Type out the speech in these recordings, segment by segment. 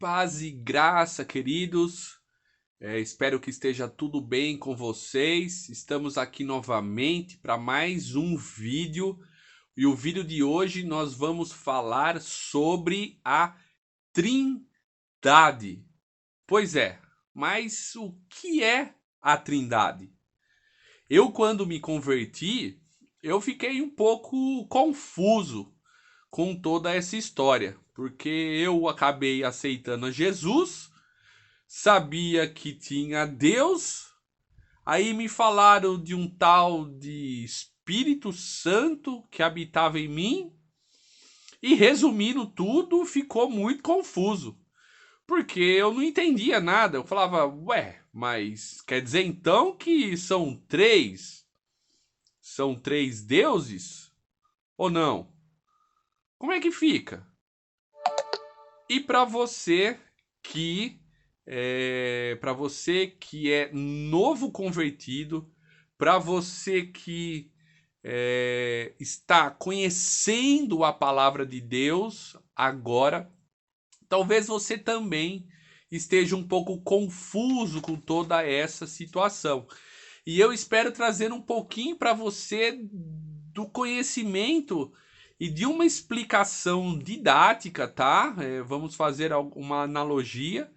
Paz e graça, queridos. Espero que esteja tudo bem com vocês. Estamos aqui novamente para mais um vídeo. E o vídeo de hoje nós vamos falar sobre a Trindade. Pois é, mas o que é a Trindade? Eu, quando me converti, eu fiquei um pouco confuso com toda essa história, porque eu acabei aceitando a Jesus, sabia que tinha Deus, aí me falaram de um tal de Espírito Santo que habitava em mim, e resumindo tudo, ficou muito confuso, porque eu não entendia nada. Eu falava, ué, mas quer dizer então que são três deuses? Ou não? Como é que fica? E para você que é novo convertido, para você que está conhecendo a palavra de Deus agora, talvez você também esteja um pouco confuso com toda essa situação. E eu espero trazer um pouquinho para você do conhecimento e de uma explicação didática, tá? Vamos fazer uma analogia.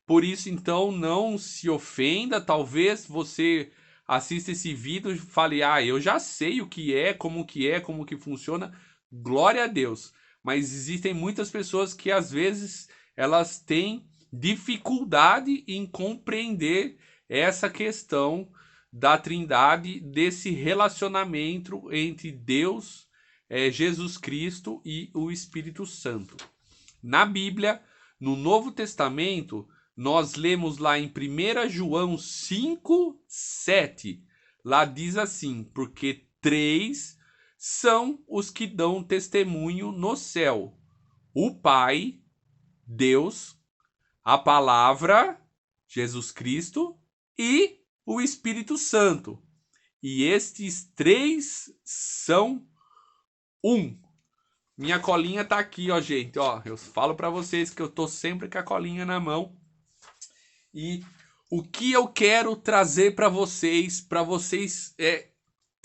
Por isso, então, não se ofenda. Talvez você assista esse vídeo e fale: ah, eu já sei o que é, como que funciona. Glória a Deus. Mas existem muitas pessoas que às vezes elas têm dificuldade em compreender essa questão da Trindade, desse relacionamento entre Deus, Jesus Cristo e o Espírito Santo. Na Bíblia, no Novo Testamento, nós lemos lá em 1 João 5:7. Lá diz assim: porque três são os que dão testemunho no céu: o Pai, Deus, a Palavra, Jesus Cristo, e o Espírito Santo. E estes três são um. Minha colinha tá aqui, ó, gente. Ó, eu falo para vocês que eu tô sempre com a colinha na mão. E o que eu quero trazer para vocês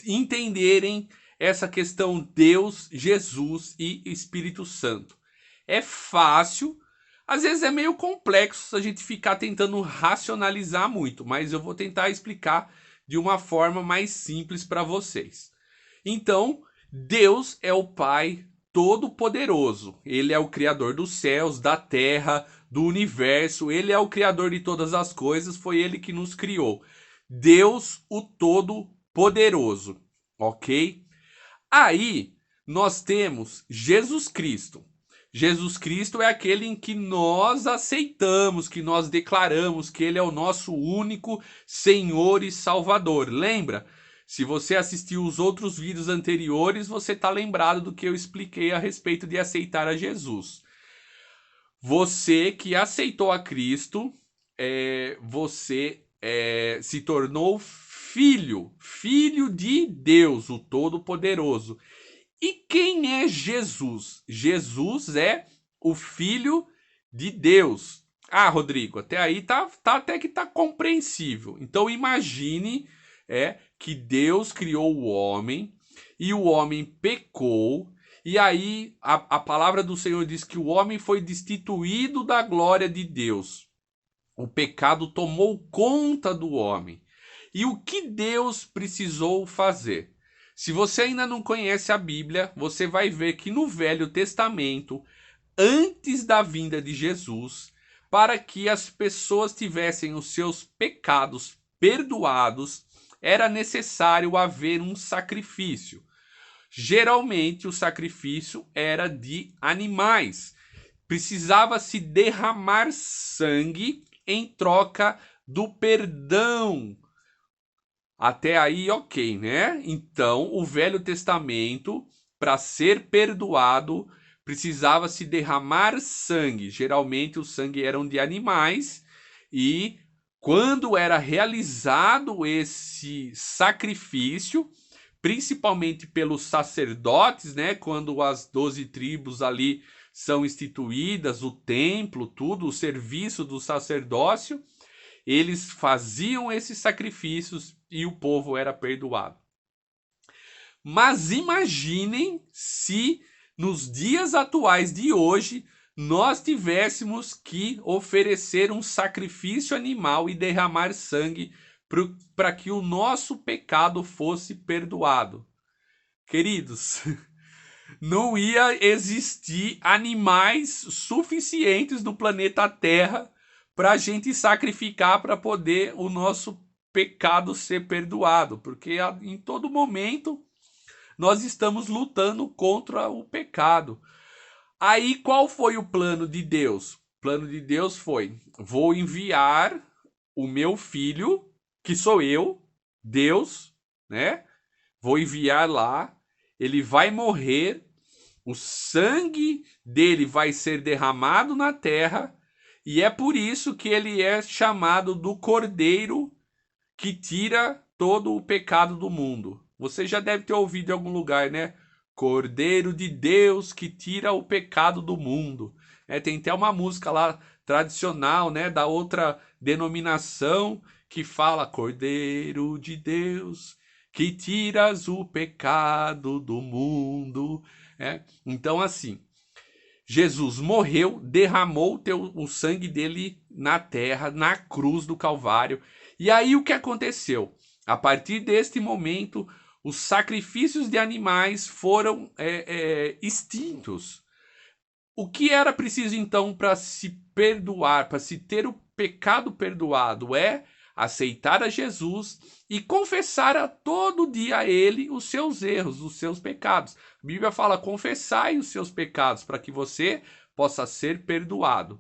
entenderem essa questão Deus, Jesus e Espírito Santo. É fácil, às vezes é meio complexo a gente ficar tentando racionalizar muito, mas eu vou tentar explicar de uma forma mais simples para vocês. Então, Deus é o Pai Todo-Poderoso. Ele é o Criador dos céus, da terra, do universo. Ele é o Criador de todas as coisas. Foi Ele que nos criou. Deus, o Todo-Poderoso. Ok? Aí, nós temos Jesus Cristo. Jesus Cristo é aquele em que nós aceitamos, que nós declaramos que Ele é o nosso único Senhor e Salvador. Lembra? Se você assistiu os outros vídeos anteriores, você está lembrado do que eu expliquei a respeito de aceitar a Jesus. Você que aceitou a Cristo, você se tornou filho de Deus, o Todo-Poderoso. E quem é Jesus? Jesus é o Filho de Deus. Ah, Rodrigo, até aí até que tá compreensível. Então imagine que Deus criou o homem e o homem pecou. E aí a palavra do Senhor diz que o homem foi destituído da glória de Deus. O pecado tomou conta do homem. E o que Deus precisou fazer? Se você ainda não conhece a Bíblia, você vai ver que no Velho Testamento, antes da vinda de Jesus, para que as pessoas tivessem os seus pecados perdoados, era necessário haver um sacrifício. Geralmente o sacrifício era de animais. Precisava se derramar sangue em troca do perdão. Até aí, ok, né? Então, o Velho Testamento, para ser perdoado, precisava se derramar sangue. Geralmente, o sangue eram de animais. E quando era realizado esse sacrifício, principalmente pelos sacerdotes, né? Quando as 12 tribos ali são instituídas, o templo, tudo, o serviço do sacerdócio, eles faziam esses sacrifícios e o povo era perdoado. Mas imaginem se nos dias atuais de hoje nós tivéssemos que oferecer um sacrifício animal e derramar sangue para que o nosso pecado fosse perdoado. Queridos, não ia existir animais suficientes no planeta Terra para a gente sacrificar para poder o nosso pecado ser perdoado, porque em todo momento nós estamos lutando contra o pecado. Aí qual foi o plano de Deus? O plano de Deus foi: vou enviar o meu filho, que sou eu, Deus, né? Vou enviar lá, ele vai morrer, o sangue dele vai ser derramado na terra, e é por isso que ele é chamado do Cordeiro que tira todo o pecado do mundo. Você já deve ter ouvido em algum lugar, né? Cordeiro de Deus que tira o pecado do mundo. Tem até uma música lá tradicional, né, da outra denominação que fala: Cordeiro de Deus que tiras o pecado do mundo. Então, assim, Jesus morreu, derramou o sangue dele na terra, na cruz do Calvário. E aí o que aconteceu? A partir deste momento, os sacrifícios de animais foram extintos. O que era preciso então para se perdoar, para se ter o pecado perdoado? É aceitar a Jesus e confessar a todo dia a ele os seus erros, os seus pecados. A Bíblia fala: confessai os seus pecados para que você possa ser perdoado.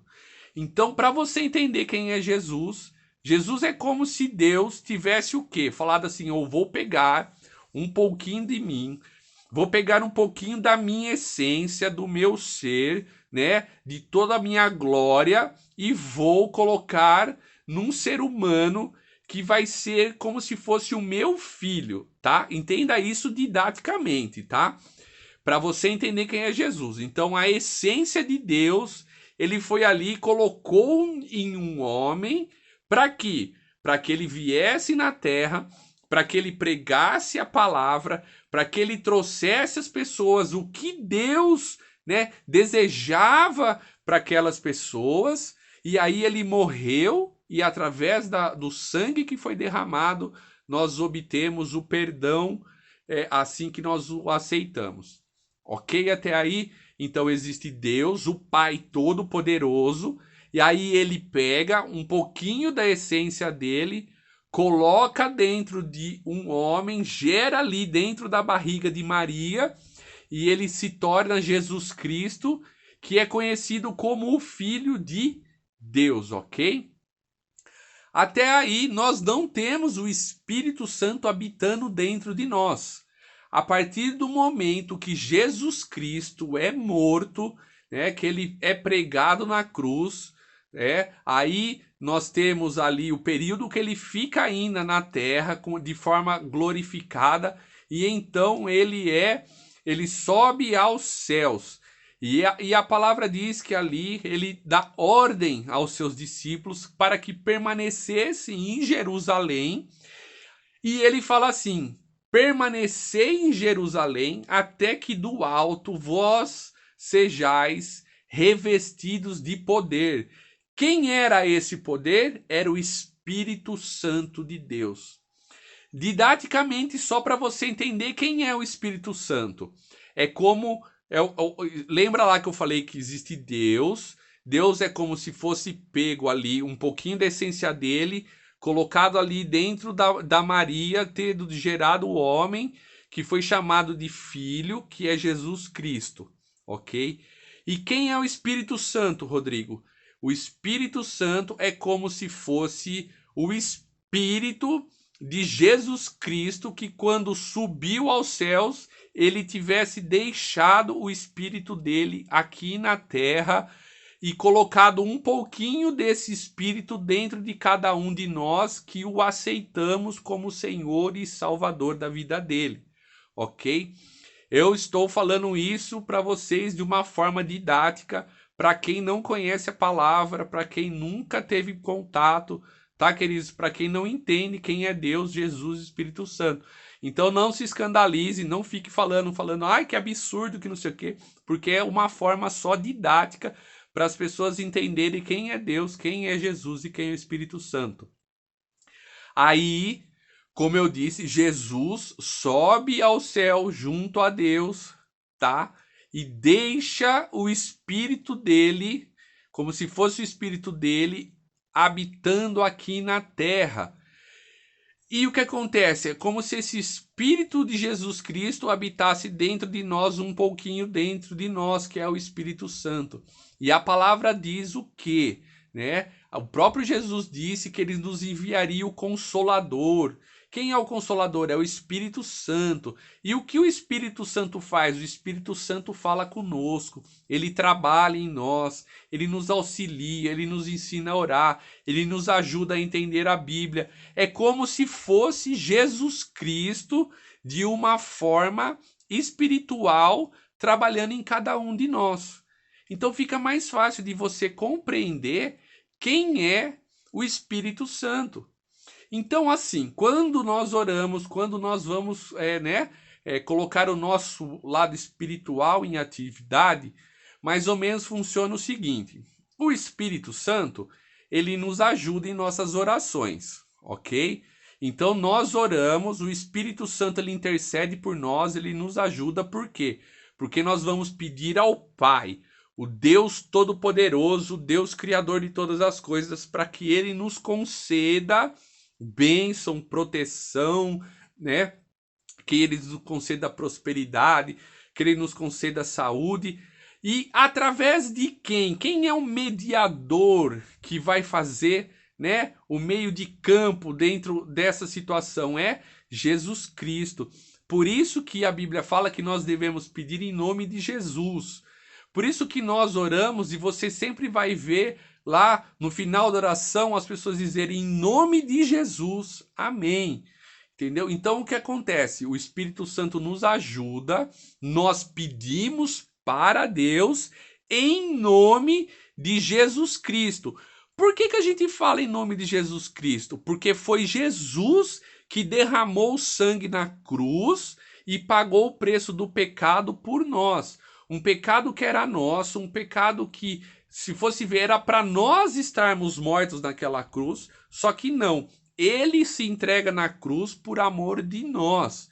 Então, para você entender quem é Jesus, Jesus é como se Deus tivesse o quê? Falado assim: eu vou pegar um pouquinho de mim, vou pegar um pouquinho da minha essência, do meu ser, né, de toda a minha glória, e vou colocar num ser humano que vai ser como se fosse o meu filho, tá? Entenda isso didaticamente, tá? Para você entender quem é Jesus. Então, a essência de Deus, ele foi ali e colocou em um homem para quê? Para que ele viesse na terra, para que ele pregasse a palavra, para que ele trouxesse às pessoas o que Deus, né, desejava para aquelas pessoas. E aí ele morreu, e através do sangue que foi derramado, nós obtemos o perdão, assim que nós o aceitamos. Ok até aí? Então existe Deus, o Pai Todo-Poderoso, e aí ele pega um pouquinho da essência dele, coloca dentro de um homem, gera ali dentro da barriga de Maria, e ele se torna Jesus Cristo, que é conhecido como o Filho de Deus, ok? Até aí nós não temos o Espírito Santo habitando dentro de nós. A partir do momento que Jesus Cristo é morto, né, que ele é pregado na cruz, aí nós temos ali o período que ele fica ainda na terra de forma glorificada, e então ele sobe aos céus. E a palavra diz que ali ele dá ordem aos seus discípulos para que permanecessem em Jerusalém. E ele fala assim: permanecei em Jerusalém até que do alto vós sejais revestidos de poder. Quem era esse poder? Era o Espírito Santo de Deus. Didaticamente, só para você entender quem é o Espírito Santo. É como... lembra lá que eu falei que existe Deus. Deus é como se fosse pego ali um pouquinho da essência dele, colocado ali dentro da Maria, tendo gerado o homem, que foi chamado de filho, que é Jesus Cristo, ok? E quem é o Espírito Santo, Rodrigo? O Espírito Santo é como se fosse o Espírito de Jesus Cristo, que quando subiu aos céus, ele tivesse deixado o Espírito dele aqui na terra, e colocado um pouquinho desse Espírito dentro de cada um de nós que o aceitamos como Senhor e Salvador da vida dele, ok? Eu estou falando isso para vocês de uma forma didática, para quem não conhece a palavra, para quem nunca teve contato, tá, queridos? Para quem não entende quem é Deus, Jesus e Espírito Santo. Então não se escandalize, não fique falando, ai que absurdo, que não sei o quê, porque é uma forma só didática para as pessoas entenderem quem é Deus, quem é Jesus e quem é o Espírito Santo. Aí, como eu disse, Jesus sobe ao céu junto a Deus, tá? E deixa o espírito dele, como se fosse o espírito dele, habitando aqui na terra. E o que acontece? É como se esse Espírito de Jesus Cristo habitasse dentro de nós, um pouquinho dentro de nós, que é o Espírito Santo. E a palavra diz o quê? Né? O próprio Jesus disse que ele nos enviaria o Consolador. Quem é o Consolador? É o Espírito Santo. E o que o Espírito Santo faz? O Espírito Santo fala conosco, ele trabalha em nós, ele nos auxilia, ele nos ensina a orar, ele nos ajuda a entender a Bíblia. É como se fosse Jesus Cristo de uma forma espiritual trabalhando em cada um de nós. Então fica mais fácil de você compreender quem é o Espírito Santo. Então, assim, quando nós oramos, quando nós vamos colocar o nosso lado espiritual em atividade, mais ou menos funciona o seguinte: o Espírito Santo, ele nos ajuda em nossas orações, ok? Então nós oramos, o Espírito Santo ele intercede por nós, ele nos ajuda, por quê? Porque nós vamos pedir ao Pai, o Deus Todo-Poderoso, Deus Criador de todas as coisas, para que ele nos conceda bênção, proteção, né? Que ele nos conceda prosperidade, que ele nos conceda saúde. E através de quem? Quem é o mediador que vai fazer, né, o meio de campo dentro dessa situação? É Jesus Cristo. Por isso que a Bíblia fala que nós devemos pedir em nome de Jesus. Por isso que nós oramos, e você sempre vai ver lá no final da oração as pessoas dizerem em nome de Jesus, amém. Entendeu? Então o que acontece? O Espírito Santo nos ajuda, nós pedimos para Deus em nome de Jesus Cristo. Por que a gente fala em nome de Jesus Cristo? Porque foi Jesus que derramou sangue na cruz e pagou o preço do pecado por nós. Um pecado que era nosso, um pecado que, se fosse ver, era para nós estarmos mortos naquela cruz, só que não. Ele se entrega na cruz por amor de nós.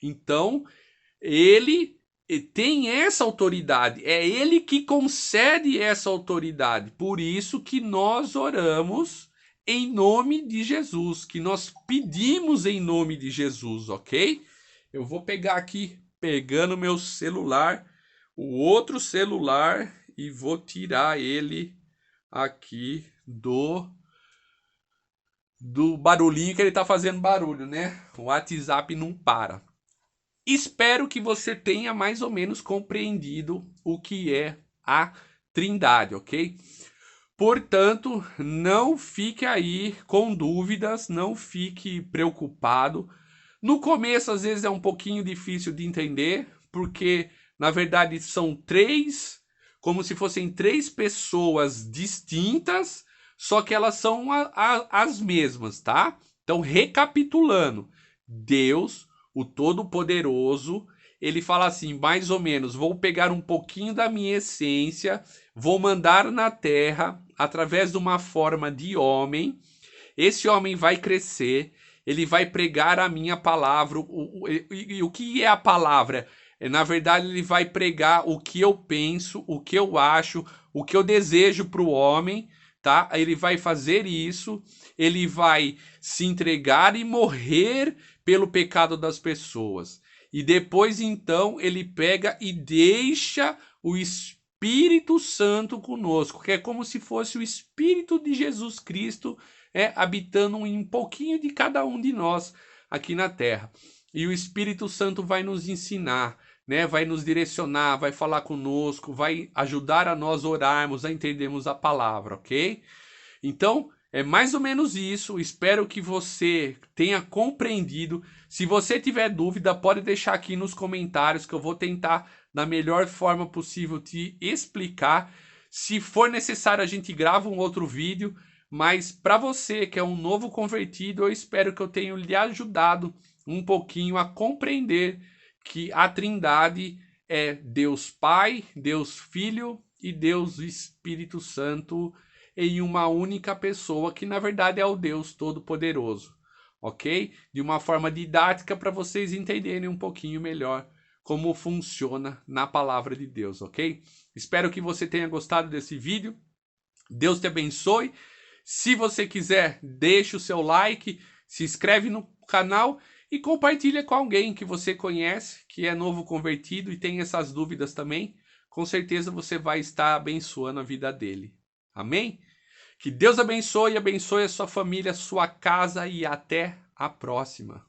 Então, ele tem essa autoridade. É ele que concede essa autoridade. Por isso que nós oramos em nome de Jesus, que nós pedimos em nome de Jesus, ok? Eu vou pegar aqui, pegando meu celular, o outro celular, e vou tirar ele aqui do barulhinho, que ele tá fazendo barulho, né? O WhatsApp não para. Espero que você tenha mais ou menos compreendido o que é a Trindade, ok? Portanto, não fique aí com dúvidas, não fique preocupado. No começo, às vezes, é um pouquinho difícil de entender, porque, na verdade, são como se fossem três pessoas distintas, só que elas são as mesmas, tá? Então, recapitulando, Deus, o Todo-Poderoso, ele fala assim, mais ou menos, vou pegar um pouquinho da minha essência, vou mandar na terra, através de uma forma de homem, esse homem vai crescer, ele vai pregar a minha palavra. E o que é a palavra? Na verdade, ele vai pregar o que eu penso, o que eu acho, o que eu desejo para o homem, tá? Ele vai fazer isso, ele vai se entregar e morrer pelo pecado das pessoas. E depois, então, ele pega e deixa o Espírito Santo conosco, que é como se fosse o Espírito de Jesus Cristo habitando em um pouquinho de cada um de nós aqui na Terra. E o Espírito Santo vai nos ensinar, né? Vai nos direcionar, vai falar conosco, vai ajudar a nós orarmos, a entendermos a palavra, ok? Então, É mais ou menos isso. Espero que você tenha compreendido. Se você tiver dúvida, pode deixar aqui nos comentários que eu vou tentar, da melhor forma possível, te explicar. Se for necessário, a gente grava um outro vídeo. Mas para você que é um novo convertido, eu espero que eu tenha lhe ajudado um pouquinho a compreender que a Trindade é Deus Pai, Deus Filho e Deus Espírito Santo em uma única pessoa, que na verdade é o Deus Todo-Poderoso, ok? De uma forma didática para vocês entenderem um pouquinho melhor como funciona na palavra de Deus, ok? Espero que você tenha gostado desse vídeo. Deus te abençoe. Se você quiser, deixe o seu like, se inscreve no canal e compartilha com alguém que você conhece, que é novo convertido e tem essas dúvidas também. Com certeza você vai estar abençoando a vida dele. Amém? Que Deus abençoe a sua família, a sua casa e até a próxima.